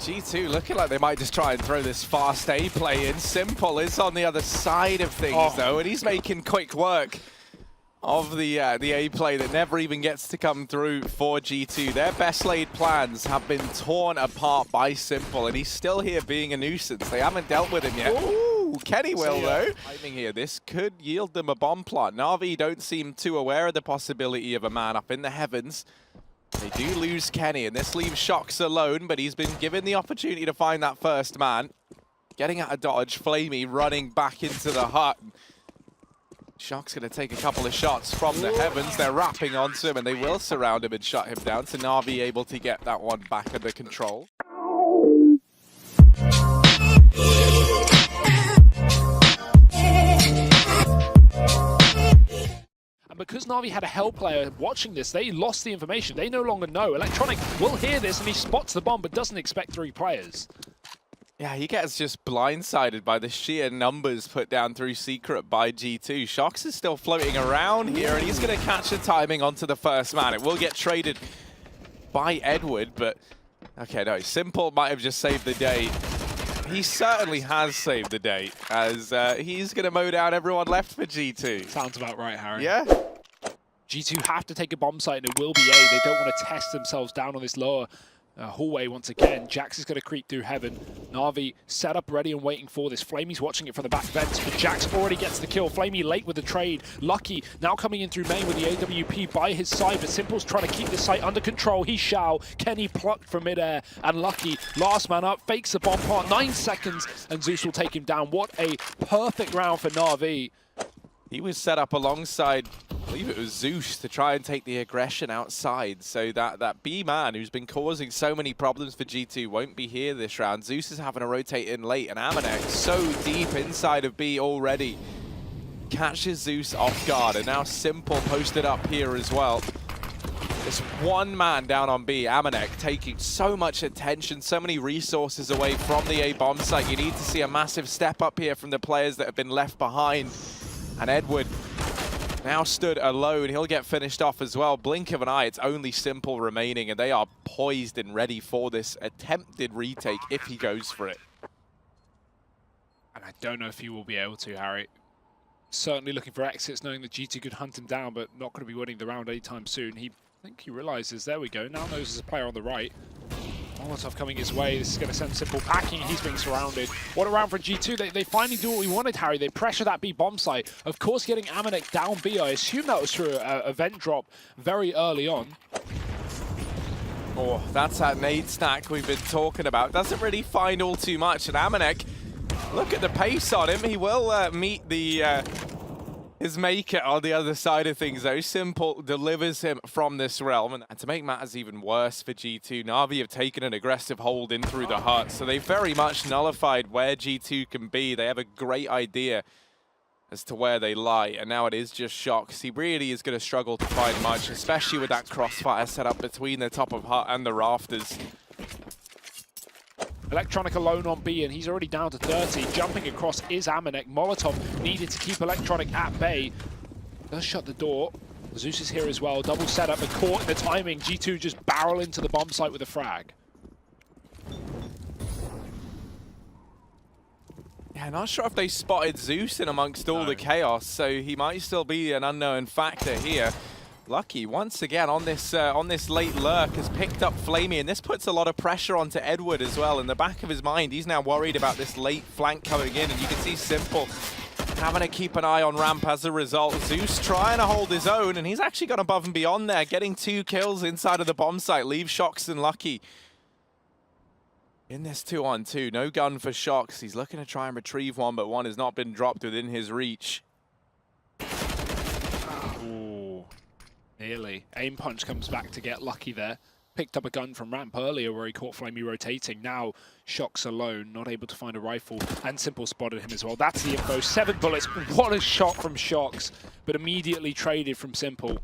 G2 looking like they might just try and throw this fast A play in. Simple is on the other side of things though, and he's making quick work of the A play that never even gets to come through for G2. Their best laid plans have been torn apart by Simple, and he's still here being a nuisance. They haven't dealt with him yet. Ooh, Kenny will though. Timing here, this could yield them a bomb plant. Navi don't seem too aware of the possibility of a man up in the heavens. They do lose Kenny, and this leaves Shox alone, but he's been given the opportunity to find that first man. Getting out of dodge, Flamey running back into the hut. Shox going to take a couple of shots from the heavens. They're wrapping onto him, and they will surround him and shut him down. So Navi able to get that one back under control. And because Navi had a Hell player watching this, they lost the information. They no longer know. Electronic will hear this, and he spots the bomb, but doesn't expect 3 players. Yeah, he gets just blindsided by the sheer numbers put down through Secret by G2. Shox is still floating around here, and he's going to catch the timing onto the first man. It will get traded by Edward, but... Okay, no, Simple might have just saved the day. He certainly has saved the day, as he's going to mow down everyone left for G2. Sounds about right, Harry. Yeah? G2 have to take a bomb site, and it will be A. They don't want to test themselves down on this lower hallway once again. Jax is going to creep through heaven. Navi set up ready and waiting for this. Flamey's watching it from the back vents, but Jax already gets the kill. Flamey late with the trade. Lucky now coming in through main with the AWP by his side, but Simple's trying to keep this site under control. He shall. Kenny plucked from midair, and Lucky, last man up, fakes the bomb part. 9 seconds, and Zeus will take him down. What a perfect round for Navi. He was set up alongside, I believe it was Zeus, to try and take the aggression outside. So that B-man who's been causing so many problems for G2 won't be here this round. Zeus is having to rotate in late, and Amanek so deep inside of B already catches Zeus off guard. And now Simple posted up here as well. This one man down on B, Amanek, taking so much attention, so many resources away from the A bomb site. You need to see a massive step up here from the players that have been left behind. And Edward now stood alone. He'll get finished off as well. Blink of an eye, it's only Simple remaining, and they are poised and ready for this attempted retake if he goes for it. And I don't know if he will be able to, Harry. Certainly looking for exits, knowing that G2 could hunt him down, but not going to be winning the round anytime soon. I think he realizes, there we go, now knows there's a player on the right. Molotov coming his way. This is going to send Simple packing. He's being surrounded. What a round for G2. They finally do what we wanted, Harry. They pressure that B bomb site. Of course, getting Amanek down B. I assume that was through a vent drop very early on. Oh, that's that nade stack we've been talking about. Doesn't really find all too much. And Amanek, look at the pace on him. He will meet the... his maker on the other side of things, though. Simple delivers him from this realm. And to make matters even worse for G2, Navi have taken an aggressive hold in through the hut. So they very much nullified where G2 can be. They have a great idea as to where they lie. And now it is just Shox. He really is going to struggle to find much, especially with that crossfire set up between the top of hut and the rafters. Electronic alone on B, and he's already down to 30. Jumping across is Amanek. Molotov needed to keep Electronic at bay. Does shut the door. Zeus is here as well. Double setup, but caught in the timing. G2 just barrel into the bomb site with a frag. Yeah, not sure if they spotted Zeus in amongst all the chaos, so he might still be an unknown factor here. Lucky, once again, on this late lurk, has picked up Flamey, and this puts a lot of pressure onto Edward as well. In the back of his mind, he's now worried about this late flank coming in, and you can see Simple having to keep an eye on ramp as a result. Zeus trying to hold his own, and he's actually gone above and beyond there, getting 2 kills inside of the bomb site. Leaves Shox and Lucky in this 2-on-2. No gun for Shox. He's looking to try and retrieve one, but one has not been dropped within his reach. Nearly. Aim punch comes back to get Lucky there. Picked up a gun from ramp earlier where he caught Flamey rotating. Now Shox alone, not able to find a rifle, and Simple spotted him as well. That's the info. 7 bullets. What a shot from Shox, but immediately traded from Simple.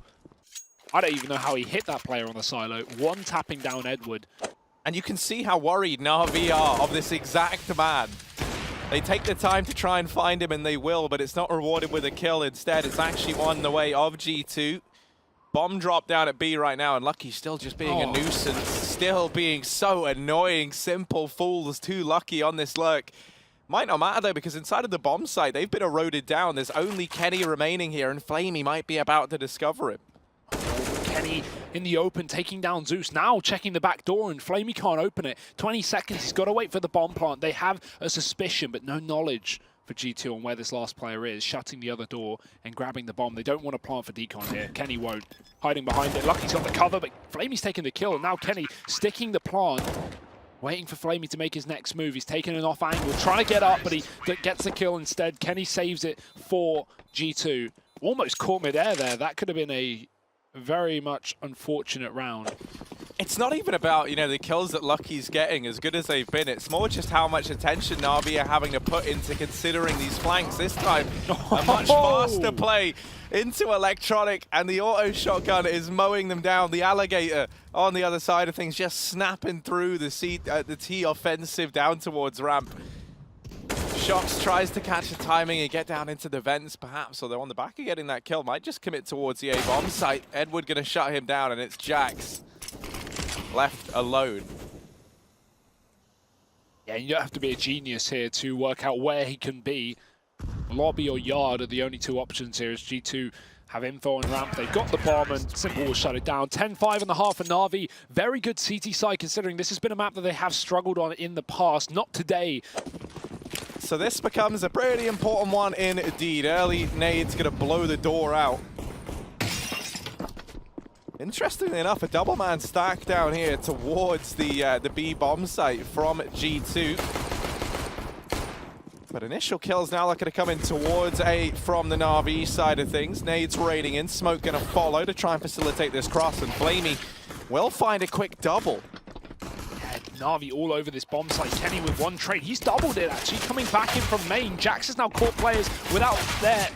I don't even know how he hit that player on the silo. One tapping down Edward. And you can see how worried NaVi are of this exact man. They take the time to try and find him, and they will, but it's not rewarded with a kill. Instead, it's actually won the way of G2. Bomb drop down at B right now, and Lucky's still just being a nuisance. still being so annoying. Simple fools, too lucky on this lurk. Might not matter though, because inside of the bomb site, they've been eroded down. There's only Kenny remaining here, and Flamey might be about to discover him. Kenny in the open, taking down Zeus. Now checking the back door, and Flamey can't open it. 20 seconds, he's got to wait for the bomb plant. They have a suspicion, but no knowledge for G2 on where this last player is. Shutting the other door and grabbing the bomb. They don't want to plant for decon here. Kenny won't. Hiding behind it. Lucky's got the cover, but Flamey's taking the kill. And now Kenny sticking the plant. Waiting for Flamey to make his next move. He's taking an off angle, trying to get up, but he gets the kill instead. Kenny saves it for G2. Almost caught midair there. That could have been a very much unfortunate round. It's not even about, you know, the kills that Lucky's getting, as good as they've been. It's more just how much attention Navi are having to put into considering these flanks. This time, a much faster play into Electronic, and the auto shotgun is mowing them down. The Alligator on the other side of things, just snapping through the T offensive down towards ramp. Shox tries to catch the timing and get down into the vents, perhaps, although on the back of getting that kill, might just commit towards the A-bomb site. Edward gonna shut him down, and it's Jax left alone. Yeah, you don't have to be a genius here to work out where he can be. Lobby or yard are the only two options here, as G2 have info on ramp. They've got the bomb, and Simple will shut it down. 10-5 in the half for Navi. Very good CT side, considering this has been a map that they have struggled on in the past. Not today. So this becomes a pretty important one indeed. Early nade's gonna blow the door out. Interestingly enough, a double man stack down here towards the B bomb site from G2. But initial kills now looking to come in towards A from the Navi side of things. Nades raiding in, smoke gonna follow to try and facilitate this cross, and Flamey will find a quick double. Navi all over this bomb site. Kenny with one trade. He's doubled it, actually, coming back in from main. Jax has now caught players without their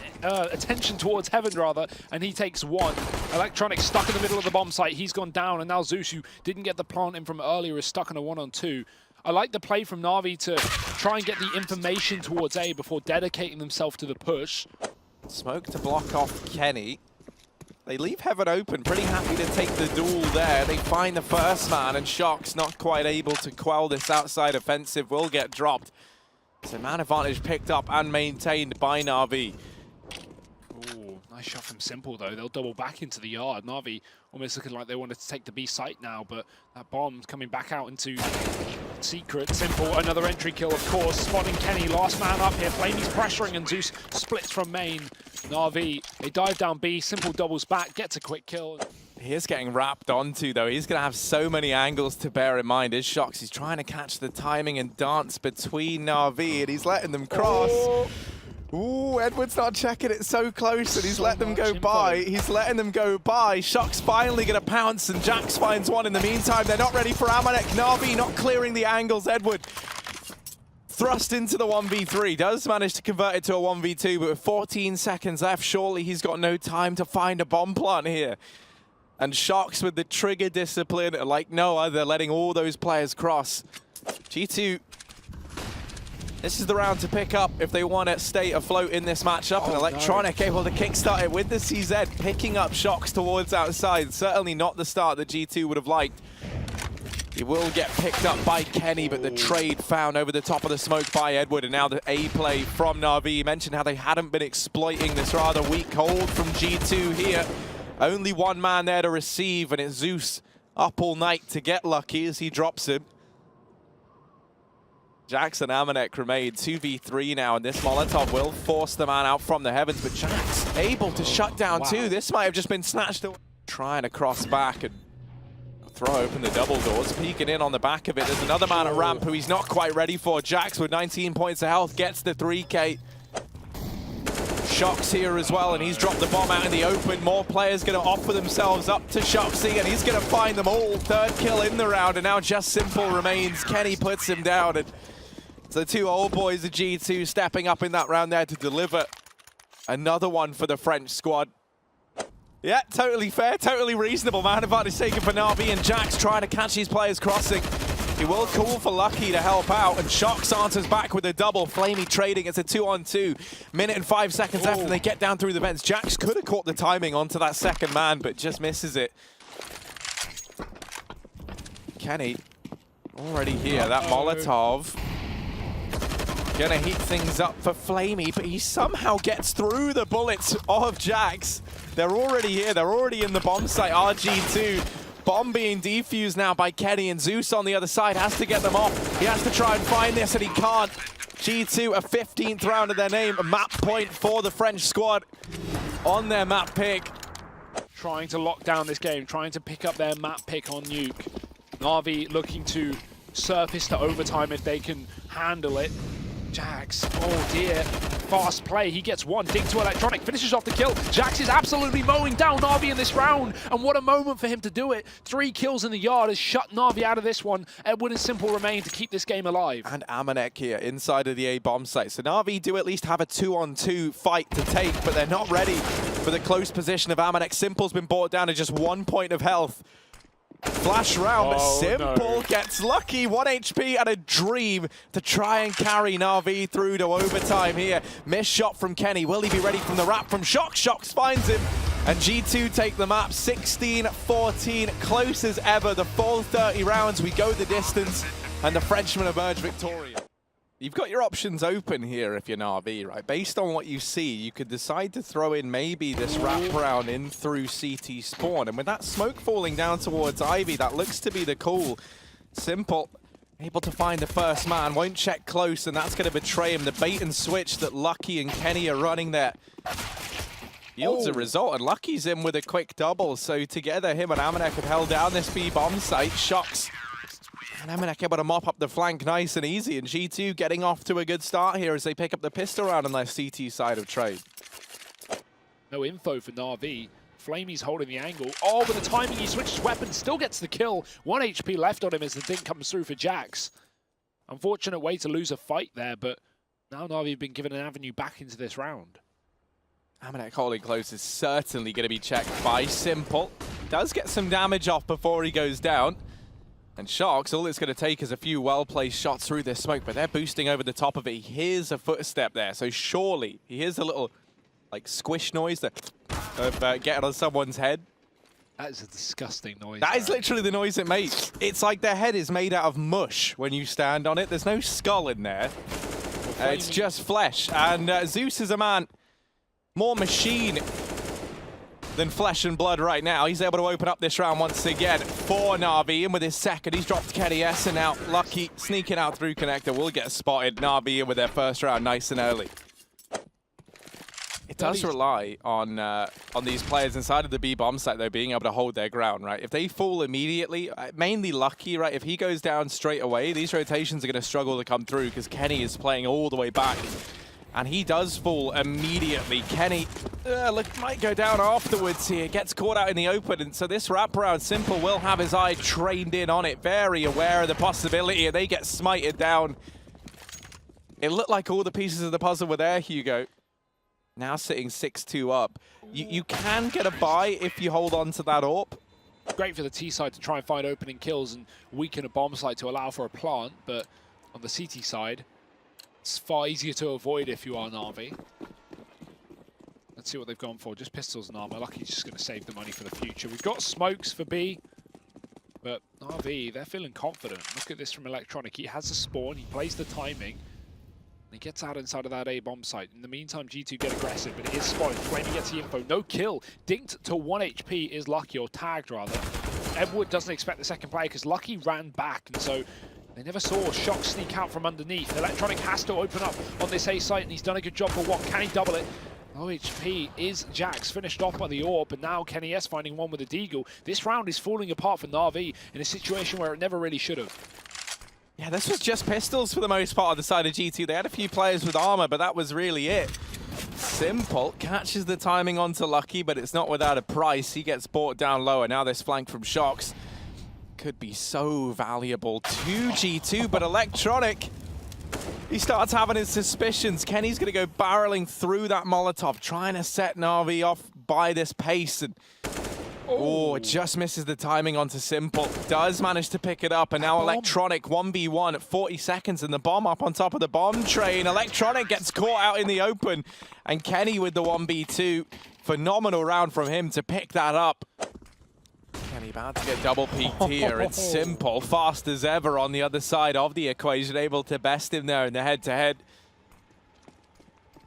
attention towards heaven, rather, and he takes one. Electronic stuck in the middle of the bomb site. He's gone down, and now Zeus, who didn't get the plant in from earlier, is stuck in a 1-on-2. I like the play from Navi to try and get the information towards A before dedicating themselves to the push. Smoke to block off Kenny. They leave heaven open, pretty happy to take the duel there. They find the first man, and Shox not quite able to quell this outside offensive, will get dropped. So man advantage picked up and maintained by Navi. Ooh, nice shot from Simple, though. They'll double back into the yard. Navi almost looking like they wanted to take the B site now, but that bomb's coming back out into secret. Simple, another entry kill, of course. Spotting Kenny, last man up here. Flamey's pressuring, and Zeus splits from main. Navi, they dive down B. Simple doubles back, gets a quick kill. He is getting wrapped onto, though. He's going to have so many angles to bear in mind. Is Shox, he's trying to catch the timing and dance between Navi, and he's letting them cross. Oh. Ooh, Edward's not checking it so close, and he's let them go by. He's letting them go by. Shox finally going to pounce, and Jax finds one in the meantime. They're not ready for Amanek. Navi not clearing the angles. Edward thrust into the 1v3, does manage to convert it to a 1v2, but with 14 seconds left, surely he's got no time to find a bomb plant here. And Shox with the trigger discipline like no other, letting all those players cross. G2, this is the round to pick up if they want to stay afloat in this matchup. And Electronic able to kickstart it with the CZ, picking up Shox towards outside. Certainly not the start that G2 would have liked. He will get picked up by Kenny, but the trade found over the top of the smoke by Edward. And now the A play from Navi. You mentioned how they hadn't been exploiting this rather weak hold from G2 here. Only one man there to receive, and it's Zeus up all night to get lucky as he drops him. Jax and Amanek remain 2v3 now, and this Molotov will force the man out from the heavens, but Jax able to shut down too. This might have just been snatched away. Trying to cross back and throw open the double doors, peeking in on the back of it. There's another man at ramp who he's not quite ready for. Jax with 19 points of health gets the 3K. Shox here as well, and he's dropped the bomb out in the open. More players going to offer themselves up to Shoxy, and he's going to find them all. Third kill in the round, and now just Simple remains. Kenny puts him down, and so the two old boys of G2 stepping up in that round there to deliver another one for the French squad. Yeah, totally fair, totally reasonable. Man advantage taken for Navi, and Jax trying to catch his players crossing. He will call for Lucky to help out, and Shox answers back with a double. Flamey trading, it's a 2-on-2. Minute and 5 seconds left, and they get down through the vents. Jax could have caught the timing onto that second man, but just misses it. Kenny already here. That Molotov gonna heat things up for Flamey, but he somehow gets through the bullets of Jax. They're already here. They're already in the bomb site. RG2. Bomb being defused now by Kenny, and Zeus on the other side has to get them off. He has to try and find this, and he can't. G2, a 15th round of their name. A map point for the French squad on their map pick. Trying to lock down this game, trying to pick up their map pick on Nuke. Navi looking to surface to overtime if they can handle it. Jax, oh dear, fast play, he gets one, dig to Electronic, finishes off the kill. Jax is absolutely mowing down Navi in this round, and what a moment for him to do it. 3 kills in the yard has shut Navi out of this one. Edward and Simple remain to keep this game alive. And Amanek here inside of the A bomb site. So Navi do at least have a 2-on-2 fight to take, but they're not ready for the close position of Amanek. Simple's been brought down to just 1 point of health. Flash round, but Simple gets lucky. 1 HP and a dream to try and carry Navi through to overtime here. Missed shot from Kenny. Will he be ready from the wrap from Shox? Shox finds him. And G2 take the map 16-14, close as ever. The full 30 rounds, we go the distance, and the Frenchmen emerge victorious. You've got your options open here if you're Navi, right? Based on what you see, you could decide to throw in maybe this wraparound in through CT spawn. And with that smoke falling down towards Ivy, that looks to be the call. Simple, able to find the first man, won't check close, and that's going to betray him. The bait and switch that Lucky and Kenny are running there yields a result, and Lucky's in with a quick double. So together, him and Amanek have held down this B bomb site. Shox. And Amanek able to mop up the flank nice and easy, and G2 getting off to a good start here as they pick up the pistol round on their CT side of trade. No info for Navi. Flamey's holding the angle. Oh, but the timing, he switches weapons, still gets the kill. 1 HP left on him as the dink comes through for Jax. Unfortunate way to lose a fight there, but now Navi have been given an avenue back into this round. Amanek holding close is certainly going to be checked by Simple. Does get some damage off before he goes down. And Shox, all it's going to take is a few well-placed shots through this smoke, but they're boosting over the top of it. He hears a footstep there, so surely he hears a little, like, squish noise of getting on someone's head. That is a disgusting noise. That is literally the noise it makes. It's like their head is made out of mush when you stand on it. There's no skull in there. It's just flesh. And Zeus is a man more machine than flesh and blood right now. He's able to open up this round once again for Navi. In with his second, he's dropped Kenny S, and now Lucky sneaking out through connector will get spotted. Navi in with their first round nice and early. It does rely on these players inside of the B bomb site, though, being able to hold their ground, right? If they fall immediately, mainly Lucky, right? If he goes down straight away, these rotations are going to struggle to come through because Kenny is playing all the way back. And he does fall immediately. Kenny might go down afterwards here. Gets caught out in the open. And so this wraparound, Simple will have his eye trained in on it. Very aware of the possibility. And they get smited down. It looked like all the pieces of the puzzle were there, Hugo. Now sitting 6-2 up. You can get a buy if you hold on to that AWP. Great for the T side to try and find opening kills and weaken a bomb site to allow for a plant. But on the CT side, it's far easier to avoid if you are Navi. Let's see what they've gone for. Just pistols and armor. Lucky's just going to save the money for the future. We've got smokes for B, but Navi, they're feeling confident. Look at this from Electronic. He has a spawn. He plays the timing. And he gets out inside of that A bomb site. In the meantime, G2 get aggressive, but it is spotted. Flamey gets the info. No kill. Dinked to 1 HP is Lucky, or tagged rather. Edward doesn't expect the second play because Lucky ran back, and so they never saw Shox sneak out from underneath. Electronic has to open up on this A site, and he's done a good job for what? Can he double it? Low HP is Jax, finished off by the AWP, but now Kenny S finding one with a deagle. This round is falling apart for Navi in a situation where it never really should have. Yeah, this was just pistols for the most part on the side of G2. They had a few players with armor, but that was really it. Simple catches the timing onto Lucky, but it's not without a price. He gets brought down lower. Now this flank from Shox could be so valuable to G2, but Electronic, he starts having his suspicions. Kenny's going to go barreling through that Molotov, trying to set Navi off by this pace. And oh, it just misses the timing onto Simple. Does manage to pick it up, and now Electronic 1v1 at 40 seconds, and the bomb up on top of the bomb train. Electronic gets caught out in the open, and Kenny with the 1v2. Phenomenal round from him to pick that up. And And he about to get double peaked here. It's Simple, fast as ever on the other side of the equation, able to best him there in the head-to-head.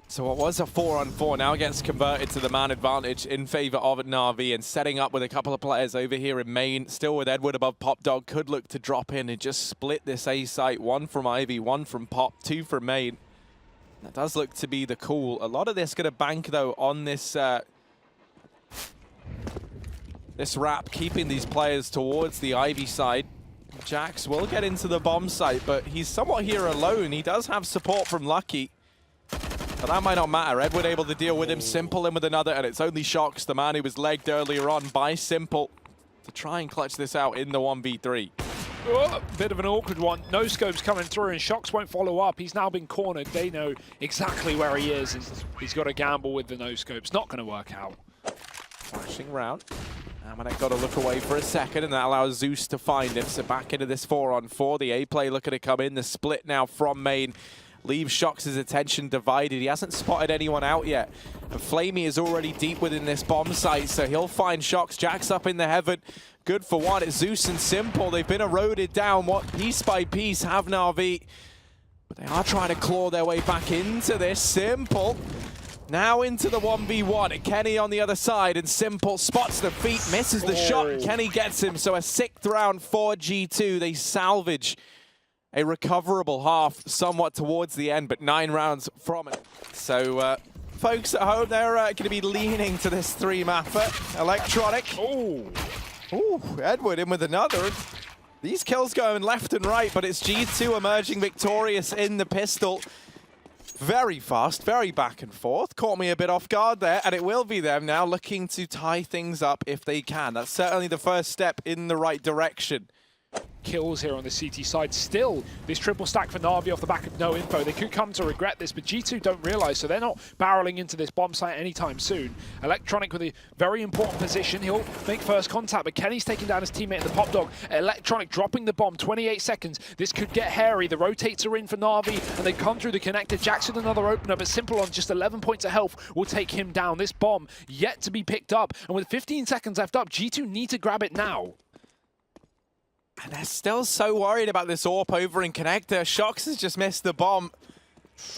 So what was a 4-on-4 now gets converted to the man advantage in favor of NaVi, and setting up with a couple of players over here in main, still with Edward above Pop Dog, could look to drop in and just split this A site. One from Ivy, one from Pop, two from main. That does look to be the call. A lot of this going to bank though on this this wrap, keeping these players towards the Ivy side. Jax will get into the bomb site, but he's somewhat here alone. He does have support from Lucky. But that might not matter. Edward able to deal with him. Simple in with another, and it's only Shox, the man who was legged earlier on by Simple, to try and clutch this out in the 1v3. Oh, bit of an awkward one. No scopes coming through, and Shox won't follow up. He's now been cornered. They know exactly where he is. He's got to gamble with the no scopes. Not going to work out. Flashing round. Amanek got to look away for a second, and that allows Zeus to find him. So back into this 4-on-4. The A play looking to come in. The split now from main leaves Shox's attention divided. He hasn't spotted anyone out yet. And Flamey is already deep within this bomb site, so he'll find Shox. Jax up in the heaven. Good for one. It's Zeus and Simple. They've been eroded down piece by piece, have NaVi. But they are trying to claw their way back into this. Simple now into the 1v1. Kenny on the other side, and Simple spots the feet, misses the shot. Kenny gets him, so a 6th round for G2. They salvage a recoverable half somewhat towards the end, but 9 rounds from it. So folks at home, they're going to be leaning to this 3-mapper. Electronic. Ooh, Edward in with another. These kills going left and right, but it's G2 emerging victorious in the pistol. Very fast, very back and forth. Caught me a bit off guard there, and it will be them now looking to tie things up if they can. That's certainly the first step in the right direction. Kills here on the CT side. Still, this triple stack for NaVi off the back of no info. They could come to regret this, but G2 don't realize, so they're not barreling into this bomb site anytime soon. Electronic with a very important position. He'll make first contact, but Kenny's taking down his teammate in the Pop Dog. Electronic dropping the bomb, 28 seconds. This could get hairy. The rotates are in for NaVi, and they come through the connector. Jax with another opener, but Simple on just 11 points of health will take him down. This bomb yet to be picked up, and with 15 seconds left up, G2 need to grab it now. And they're still so worried about this AWP over in connector. Shox has just missed the bomb.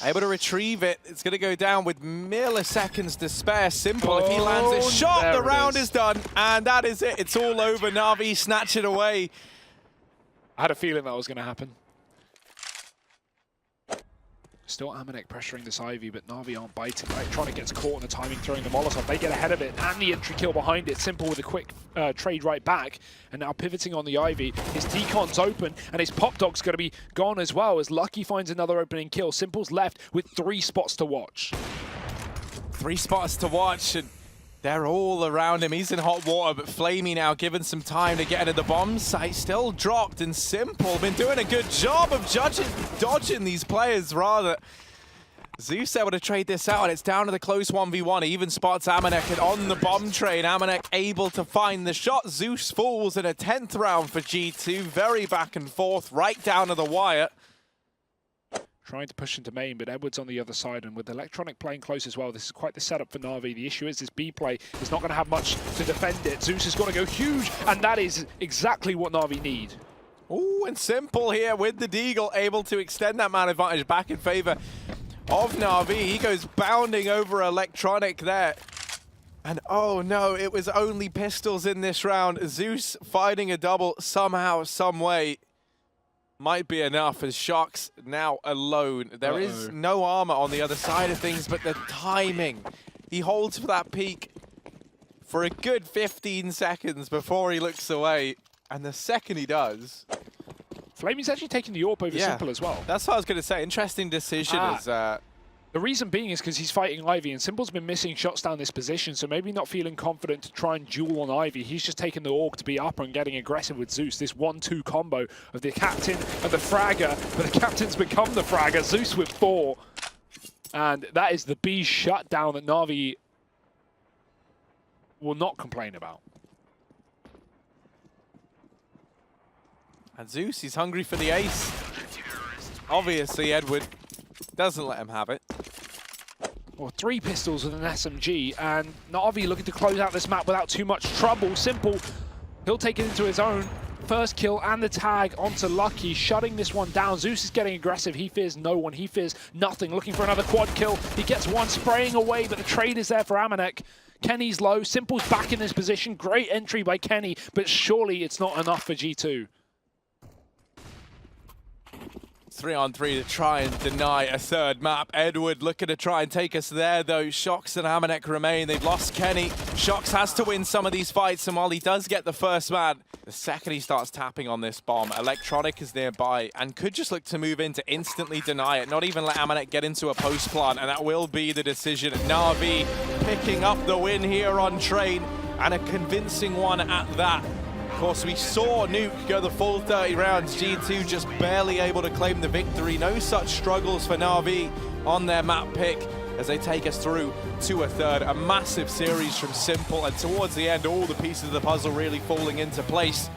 Able to retrieve it. It's going to go down with milliseconds to spare. Simple, if he lands it. Shot, the round is done. And that is it. It's all over. NaVi snatch it away. I had a feeling that was going to happen. Still Amanek pressuring this Ivy, but NaVi aren't biting. Electronic gets caught in the timing, throwing the Molotov. They get ahead of it, and the entry kill behind it. Simple with a quick trade right back, and now pivoting on the Ivy. His decon's open, and his Pop Dog's going to be gone as well, as Lucky finds another opening kill. Simple's left with 3 spots to watch. 3 spots to watch, and they're all around him. He's in hot water, but Flamey now given some time to get into the bomb site. Still dropped, and Simple been doing a good job of dodging these players, rather. Zeus able to trade this out, and it's down to the close 1v1. He even spots Amanek, and on the bomb train, Amanek able to find the shot. Zeus falls in a 10th round for G2. Very back and forth, right down to the wire. Trying to push into main, but Edward's on the other side, and with Electronic playing close as well, this is quite the setup for NaVi. The issue is this B play is not going to have much to defend it. Zeus has got to go huge, and that is exactly what NaVi need. Ooh, and Simple here with the Deagle, able to extend that man advantage back in favor of NaVi. He goes bounding over Electronic there. And oh no, it was only pistols in this round. Zeus finding a double somehow, some way. Might be enough, as Shox now alone. There is no armor on the other side of things, but the timing. He holds for that peak for a good 15 seconds before he looks away. And the second he does... Flamey's actually taking the AWP over Simple as well. That's what I was going to say. Interesting decision is... The reason being is because he's fighting Ivy, and Simple's been missing shots down this position, so maybe not feeling confident to try and duel on Ivy. He's just taking the AWP to be upper and getting aggressive with Zeus. This 1-2 combo of the captain and the fragger, but the captain's become the fragger. Zeus with 4. And that is the B shutdown that NaVi will not complain about. And Zeus, he's hungry for the ace. Obviously, Edward doesn't let him have it. Well, 3 pistols with an SMG, and NaVi looking to close out this map without too much trouble. Simple He'll take it into his own. First kill and the tag onto Lucky, shutting this one down. Zeus is getting aggressive. He fears no one. He fears nothing. Looking for another quad kill. He gets one, spraying away, but the trade is there for Amanek. Kenny's low. Simple's back in this position. Great entry by Kenny, but surely it's not enough for G2. 3-on-3 to try and deny a third map. Edward looking to try and take us there, though. Shox and Amanek remain. They've lost Kenny. Shox has to win some of these fights, and while he does get the first man, the second he starts tapping on this bomb, Electronic is nearby and could just look to move in to instantly deny it, not even let Amanek get into a post plant, and that will be the decision. NaVi picking up the win here on Train, and a convincing one at that. Of course, we saw Nuke go the full 30 rounds. G2 just barely able to claim the victory. No such struggles for NaVi on their map pick as they take us through to a third. A massive series from Simple, and towards the end, all the pieces of the puzzle really falling into place.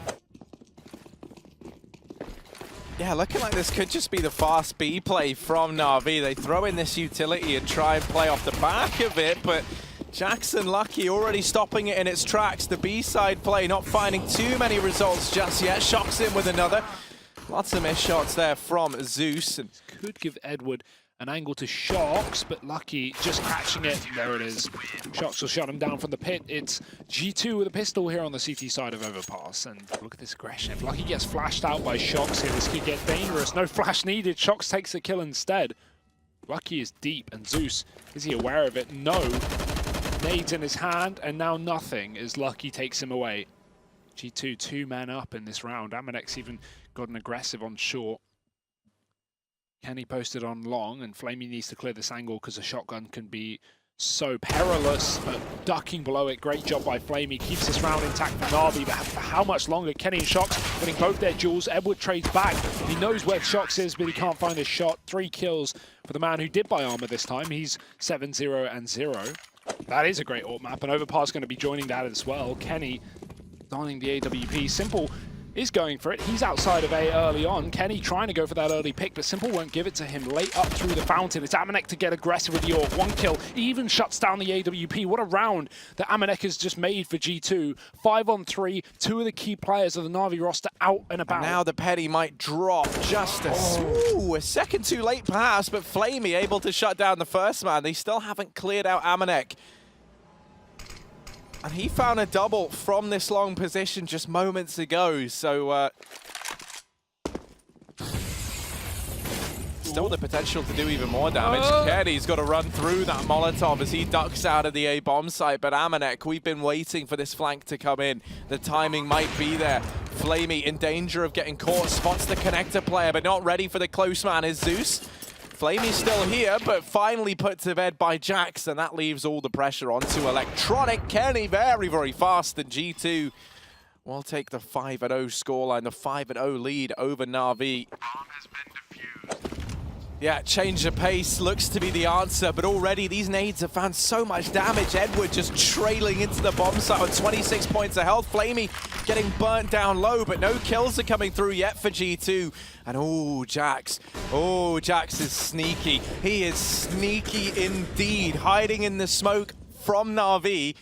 Yeah, looking like this could just be the fast B play from NaVi. They throw in this utility and try and play off the back of it, but Jackson Lucky already stopping it in its tracks. The B-side play not finding too many results just yet. Shocks in with another. Lots of missed shots there from Zeus. And could give Edward an angle to Shox, but Lucky just catching it. There it is. Shox will shut him down from the pit. It's G2 with a pistol here on the CT side of Overpass. And look at this aggression. If Lucky gets flashed out by Shox here, this could get dangerous. No flash needed. Shox takes the kill instead. Lucky is deep, and Zeus, is he aware of it? No. Nades in his hand, and now nothing as Lucky takes him away. G2 two men up in this round. Amanek's even gotten aggressive on short. Kenny posted on long, and Flamey needs to clear this angle because a shotgun can be so perilous, but ducking below it. Great job by Flamey. Keeps this round intact for NaVi, but for how much longer? Kenny and Shox winning both their duels. Edward trades back. He knows where Shox is, but he can't find his shot. 3 kills for the man who did buy armor this time. He's 7-0-0. That is a great AWP map, and Overpass going to be joining that as well. Kenny donning the AWP. Simple is going for it. He's outside of A early on. Kenny trying to go for that early pick, but Simple won't give it to him. Late up through the fountain. It's Amanek to get aggressive with the AWP. 1 kill. He even shuts down the AWP. What a round that Amanek has just made for G2. 5-on-3. 2 of the key players of the NaVi roster out and about. And now the Petty might drop just a second too late perhaps, but Flamey able to shut down the first man. They still haven't cleared out Amanek. And he found a double from this long position just moments ago, so still the potential to do even more damage. Kenny's got to run through that Molotov as he ducks out of the A bomb site, but Amanek, we've been waiting for this flank to come in. The timing might be there. Flamey in danger of getting caught, spots the connector player, but not ready for the close man is Zeus. Flamey's still here, but finally put to bed by Jax, and that leaves all the pressure onto Electronic. Kenny very, very fast, and G2 will take the 5-0 scoreline, the 5-0 lead over NaVi. Yeah, change of pace looks to be the answer, but already these nades have found so much damage. Edward just trailing into the bomb site with 26 points of health. Flamey getting burnt down low, but no kills are coming through yet for G2. And Jax is sneaky. He is sneaky indeed, hiding in the smoke from NaVi.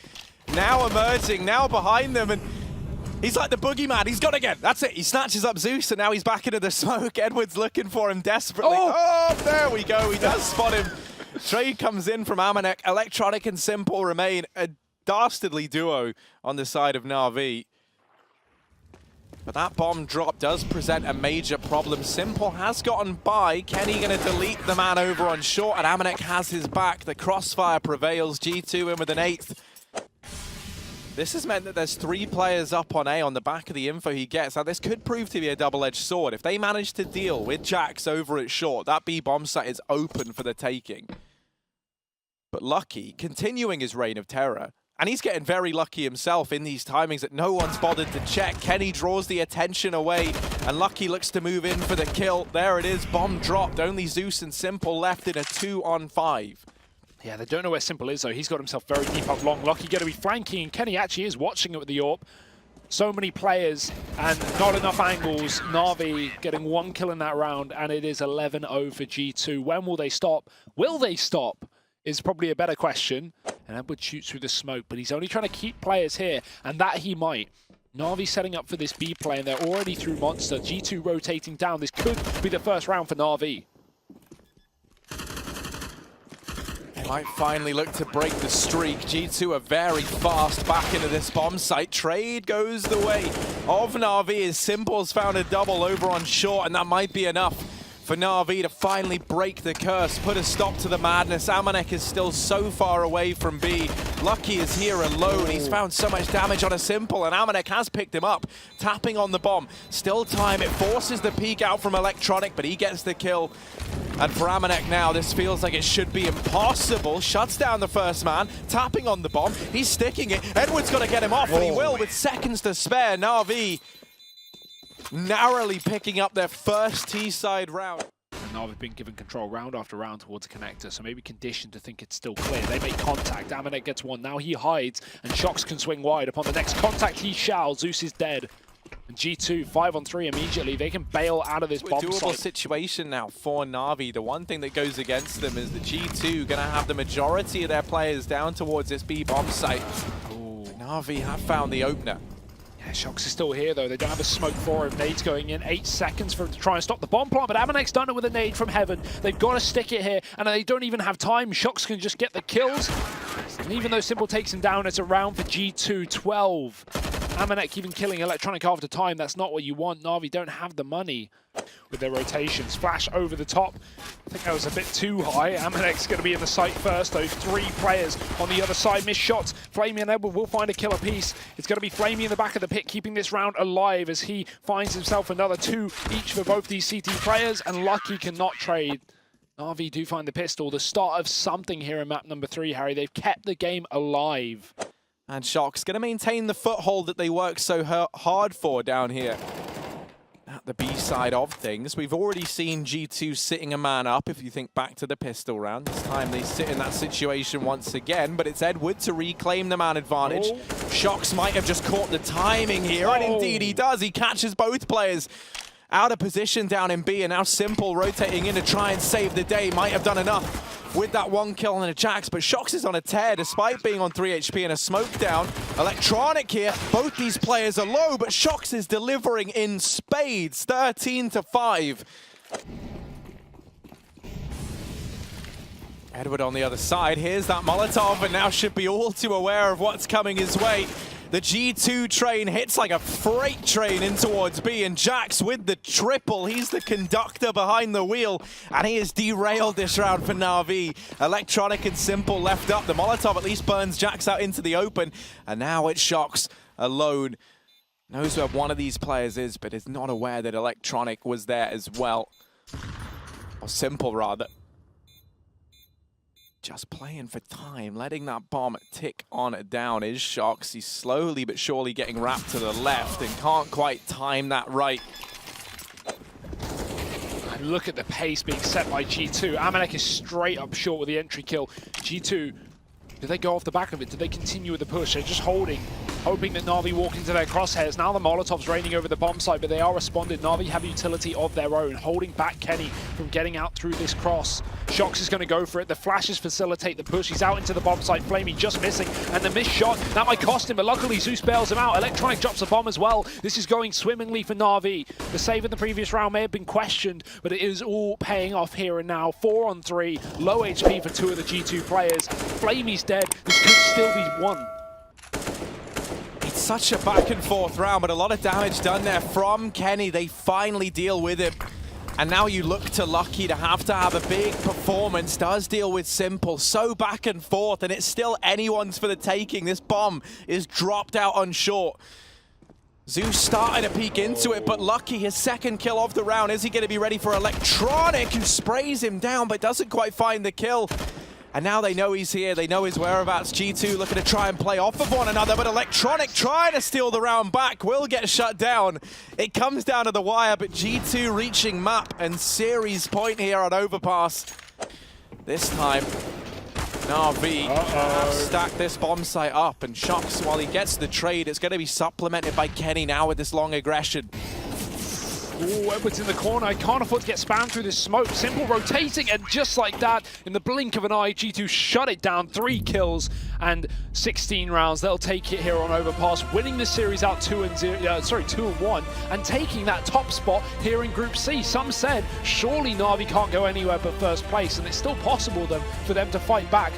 Now emerging, now behind them, and he's like the boogeyman. He's got to get. That's it. He snatches up Zeus, and now he's back into the smoke. Edward's looking for him desperately. Oh, there we go. He does spot him. Trade comes in from Amanek. Electronic and Simple remain a dastardly duo on the side of NaVi. But that bomb drop does present a major problem. Simple has gotten by. Kenny going to delete the man over on short, and Amanek has his back. The crossfire prevails. G2 in with an 8th. This has meant that there's 3 players up on A on the back of the info he gets. Now, this could prove to be a double-edged sword. If they manage to deal with Jax over at short, that B bomb site is open for the taking. But Lucky, continuing his reign of terror, and he's getting very lucky himself in these timings that no one's bothered to check. Kenny draws the attention away, and Lucky looks to move in for the kill. There it is, bomb dropped. Only Zeus and Simple left in a 2-on-5. Yeah, they don't know where Simple is, though. He's got himself very deep up long. Lucky going to be flanking, and Kenny actually is watching it with the AWP. So many players and not enough angles. NaVi getting 1 kill in that round, and it is 11-0 for G2. When will they stop? Will they stop? Is probably a better question. And Edward shoots through the smoke, but he's only trying to keep players here, and that he might. Navi setting up for this B play, and they're already through Monster. G2 rotating down. This could be the first round for Navi. They might finally look to break the streak. G2 are very fast back into this bomb site. Trade goes the way of Navi as Simple's found a double over on short, and that might be enough for Navi to finally break the curse, put a stop to the madness. Amanek is still so far away from B. Lucky is here alone. He's found so much damage on a Simple, and Amanek has picked him up, tapping on the bomb. Still time, it forces the peek out from Electronic, but he gets the kill. And for Amanek now, this feels like it should be impossible. Shuts down the first man, tapping on the bomb. He's sticking it. Edward's got to get him off, and he will with seconds to spare. Navi narrowly picking up their first T-side round. And now they've been given control round after round towards a connector, so maybe conditioned to think it's still clear. They make contact. Amanek gets one. Now he hides, and Shox can swing wide. Upon the next contact, he shall. Zeus is dead. And G2, 5-on-3 immediately. They can bail out of this bomb Doable site. situation now for Navi. The one thing that goes against them is the G2 going to have the majority of their players down towards this B bomb site. Ooh. Navi have found the opener. Yeah, Shox is still here, though. They don't have a smoke for him. Nade's going in. 8 seconds for him to try and stop the bomb plant, but Amanek's done it with a nade from heaven. They've got to stick it here, and they don't even have time. Shox can just get the kills. And even though Simple takes him down, it's a round for G2. 12. Amanek even killing Electronic after time. That's not what you want. Navi don't have the money with their rotations. Flash over the top. I think that was a bit too high. Amanek's going to be in the site first. Those 3 players on the other side miss shots. Flamey and Edward will find a killer piece. It's going to be Flamey in the back of the pit, keeping this round alive as he finds himself another 2 each for both these CT players, and Lucky cannot trade. Navi do find the pistol. The start of something here in map number 3, Harry. They've kept the game alive. And Shox going to maintain the foothold that they worked so hard for down here at the B side of things. We've already seen G2 sitting a man up, if you think back to the pistol round. This time they sit in that situation once again, but it's Edward to reclaim the man advantage. Oh. Shox might have just caught the timing here, and indeed he does. He catches both players out of position down in B, and now Simple rotating in to try and save the day. Might have done enough with that 1 kill on a Jax, but Shox is on a tear despite being on 3 HP and a smoke down. Electronic here, both these players are low, but Shox is delivering in spades, 13-5. Edward on the other side, here's that Molotov, and now should be all too aware of what's coming his way. The G2 train hits like a freight train in towards B, and Jax with the triple. He's the conductor behind the wheel, and he has derailed this round for Navi. Electronic and Simple left up. The Molotov at least burns Jax out into the open, and now it's Shox alone. Knows where one of these players is, but is not aware that Electronic was there as well. Or Simple, rather. Just playing for time, letting that bomb tick on down is Shox. He's slowly but surely getting wrapped to the left and can't quite time that right. And look at the pace being set by G2. Amanek is straight up short with the entry kill. G2, do they go off the back of it? Do they continue with the push? They're just holding, hoping that Navi walk into their crosshairs. Now the Molotov's raining over the bomb site, but they are responded. Navi have utility of their own, holding back Kenny from getting out through this cross. Shox is going to go for it. The flashes facilitate the push. He's out into the bomb site. Flamey just missing, and the missed shot, that might cost him, but luckily Zeus bails him out. Electronic drops a bomb as well. This is going swimmingly for Navi. The save in the previous round may have been questioned, but it is all paying off here and now. 4-on-3, low HP for 2 of the G2 players. Flamey's dead. This could still be won. It's such a back and forth round, but a lot of damage done there from Kenny. They finally deal with him. And now you look to Lucky to have a big performance. Does deal with Simple. So back and forth, and it's still anyone's for the taking. This bomb is dropped out on short. Zeus starting to peek into it, but Lucky, his 2nd kill of the round. Is he going to be ready for Electronic, who sprays him down but doesn't quite find the kill? And now they know he's here, they know his whereabouts. G2 looking to try and play off of one another, but Electronic trying to steal the round back will get shut down. It comes down to the wire, but G2 reaching map and series point here on Overpass. This time, NaVi have stacked this bomb site up, and Shox, while he gets the trade, it's going to be supplemented by Kenny now with this long aggression. Ooh, Edwards in the corner. I can't afford to get spammed through this smoke. Simple rotating, and just like that, in the blink of an eye, G2 shut it down. 3 kills and 16 rounds. They'll take it here on Overpass, winning the series out 2-1, and taking that top spot here in Group C. Some said surely Navi can't go anywhere but first place, and it's still possible for them to fight back